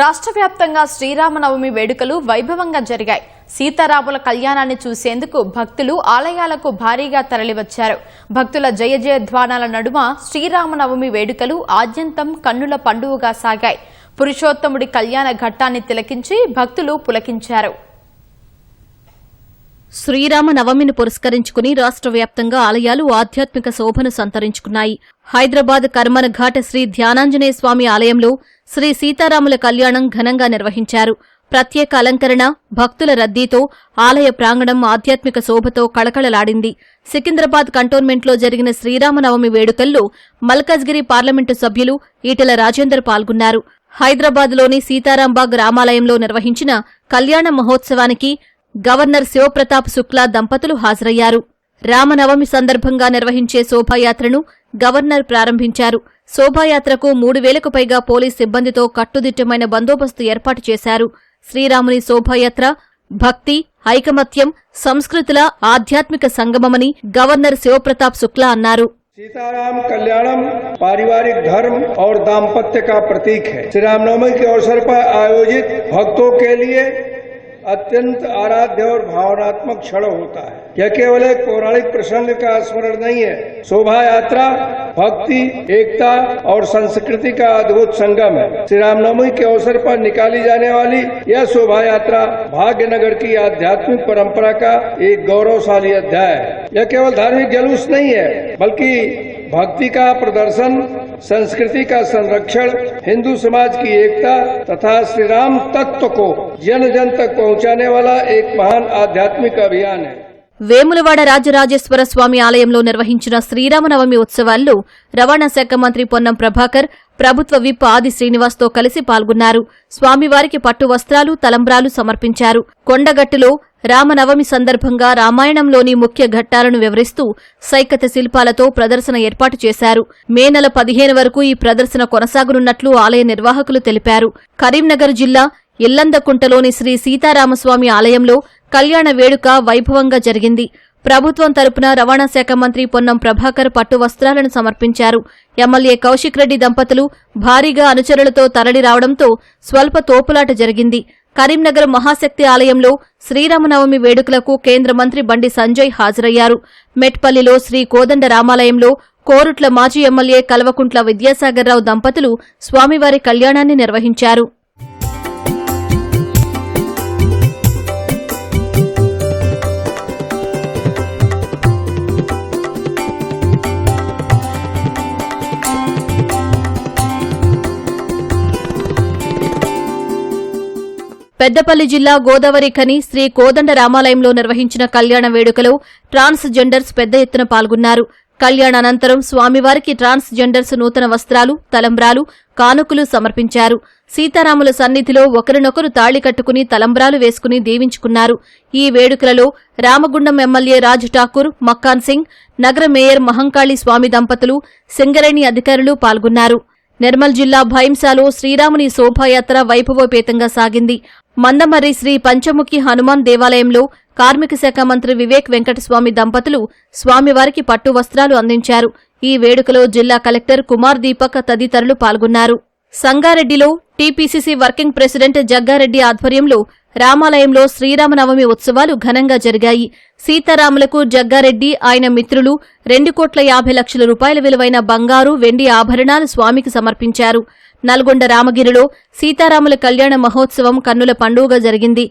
రాష్ట్ర వ్యాప్తంగా శ్రీరామనవమి వేడుకలు వైభవంగా జరిగాయి. సీతారాముల కళ్యాణాన్ని చూసేందుకు భక్తులు ఆలయాలకు భారీగా తరలివచ్చారు. భక్తుల జయ జయధ్వానాల నడుమ శ్రీరామనవమి వేడుకలు ఆద్యంతం కన్నుల పండువగా సాగాయి. పురుషోత్తముడి కళ్యాణ ఘట్టాన్ని తిలకించి భక్తులు పులకించారు. శ్రీరామనవమిని పురస్కరించుకుని రాష్ట్ర వ్యాప్తంగా ఆలయాలు ఆధ్యాత్మిక శోభను సంతరించుకున్నాయి. హైదరాబాద్ కర్మనఘాట శ్రీ ధ్యానాంజనేయ స్వామి ఆలయంలో శ్రీ సీతారాముల కళ్యాణం ఘనంగా నిర్వహించారు. ప్రత్యేక అలంకరణ, భక్తుల రద్దీతో ఆలయ ప్రాంగణం ఆధ్యాత్మిక శోభతో కళకళలాడింది. సికింద్రాబాద్ కంటోన్మెంట్లో జరిగిన శ్రీరామనవమి వేడుకల్లో మల్కాజ్గిరి పార్లమెంటు సభ్యులు ఈటెల రాజేందర్ పాల్గొన్నారు. హైదరాబాద్లోని సీతారాంబాగ్ రామాలయంలో నిర్వహించిన కళ్యాణ మహోత్సవానికి గవర్నర్ శివప్రతాప్ శుక్లా దంపతులు హాజరయ్యారు. రామనవమి సందర్భంగా నిర్వహించే శోభాయాత్రను గవర్నర్ ప్రారంభించారు. శోభాయాత్రకు 3000కు పైగా పోలీస్ సిబ్బందితో కట్టుదిట్టమైన బందోబస్తు ఏర్పాటు చేశారు. శ్రీరాముని శోభాయాత్ర భక్తి, ఐకమత్యం, సంస్కృతుల ఆధ్యాత్మిక సంగమమని గవర్నర్ శివప్రతాప్ శుక్లా అన్నారు. सीताराम कल्याणम पारिवारिक धर्म और दाम्पत्य का प्रतीक है। श्री रामनवमी के अवसर पर आयोजित भक्तों के लिए अत्यंत आराध्य और भावनात्मक क्षण होता है। यह केवल एक पौराणिक प्रसंग का स्मरण नहीं है। शोभा यात्रा भक्ति, एकता और संस्कृति का अद्भुत संगम है। श्री रामनवमी के अवसर पर निकाली जाने वाली यह शोभा यात्रा भाग्यनगर की आध्यात्मिक परंपरा का एक गौरवशाली अध्याय है। यह केवल धार्मिक जुलूस नहीं है, बल्कि भक्ति का प्रदर्शन, संस्कृति का संरक्षण, हिंदू समाज की एकता तथा श्री राम तत्व को जन जन तक पहुंचाने वाला एक महान आध्यात्मिक अभियान है। వేములవాడ రాజరాజేశ్వర స్వామి ఆలయంలో నిర్వహించిన శ్రీరామనవమి ఉత్సవాల్లో రవాణా శాఖ మంత్రి పొన్నం ప్రభాకర్, ప్రభుత్వ విప్ ఆది శ్రీనివాస్తో కలిసి పాల్గొన్నారు. స్వామివారికి పట్టు వస్త్రాలు, తలంబ్రాలు సమర్పించారు. కొండగట్టులో రామనవమి సందర్భంగా రామాయణంలోని ముఖ్య ఘట్టాలను వివరిస్తూ సైకత శిల్పాలతో ప్రదర్శన ఏర్పాటు చేశారు. మే నెల 15 వరకు ఈ ప్రదర్శన కొనసాగనున్నట్లు ఆలయ నిర్వాహకులు తెలిపారు. కరీంనగర్ జిల్లా ఇల్లందకుంటలోని శ్రీ సీతారామస్వామి ఆలయంలో కళ్యాణ వేడుక వైభవంగా జరిగింది. ప్రభుత్వం తరపున రవాణా శాఖ మంత్రి పొన్నం ప్రభాకర్ పట్టు వస్త్రాలను సమర్పించారు. ఎమ్మెల్యే కౌశిక్ రెడ్డి దంపతులు భారీగా అనుచరులతో తరలి రావడంతో స్వల్ప తోపులాట జరిగింది. కరీంనగర్ మహాశక్తి ఆలయంలో శ్రీరామనవమి వేడుకలకు కేంద్ర మంత్రి బండి సంజయ్ హాజరయ్యారు. మెట్పల్లిలో శ్రీ కోదండ రామాలయంలో కోరుట్ల మాజీ ఎమ్మెల్యే కల్వకుంట్ల విద్యాసాగర్రావు దంపతులు స్వామివారి కళ్యాణాన్ని నిర్వహించారు. పెద్దపల్లి జిల్లా గోదావరి ఖని శ్రీ కోదండ రామాలయంలో నిర్వహించిన కళ్యాణ వేడుకలో ట్రాన్స్ జెండర్స్ పెద్ద ఎత్తున పాల్గొన్నారు. కళ్యాణానంతరం స్వామివారికి ట్రాన్స్ జెండర్స్ నూతన వస్త్రాలు, తలంబ్రాలు, కానుకలు సమర్పించారు. సీతారాముల సన్నిధిలో ఒకరినొకరు తాళి కట్టుకుని తలంబ్రాలు వేసుకుని దీవించుకున్నారు. ఈ వేడుకలలో రామగుండం ఎమ్మెల్యే రాజ్ ఠాకూర్, మక్కాన్ సింగ్, నగర మేయర్ మహంకాళి స్వామి దంపతులు, సింగరేణి అధికారులు పాల్గొన్నారు. నిర్మల్ జిల్లా భైంసాలో శ్రీరాముని శోభాయాత్ర వైభవోపేతంగా సాగింది. మందమర్రి శ్రీ పంచముఖి హనుమాన్ దేవాలయంలో కార్మిక శాఖ మంత్రి వివేక్ వెంకటస్వామి దంపతులు స్వామివారికి పట్టు వస్త్రాలు అందించారు. ఈ వేడుకలో జిల్లా కలెక్టర్ కుమార్ దీపక్ తదితరులు పాల్గొన్నారు. సంగారెడ్డిలో టీపీసీసీ వర్కింగ్ ప్రెసిడెంట్ జగ్గారెడ్డి ఆధ్వర్యంలో రామాలయంలో శ్రీరామనవమి ఉత్సవాలు ఘనంగా జరిగాయి. సీతారాములకు జగ్గారెడ్డి, ఆయన మిత్రులు 2,50,00,000 రూపాయల విలువైన బంగారు, వెండి ఆభరణాలు స్వామికి సమర్పించారు. నల్గొండ రామగిరిలో సీతారాముల కళ్యాణ మహోత్సవం కన్నుల పండుగగా జరిగింది.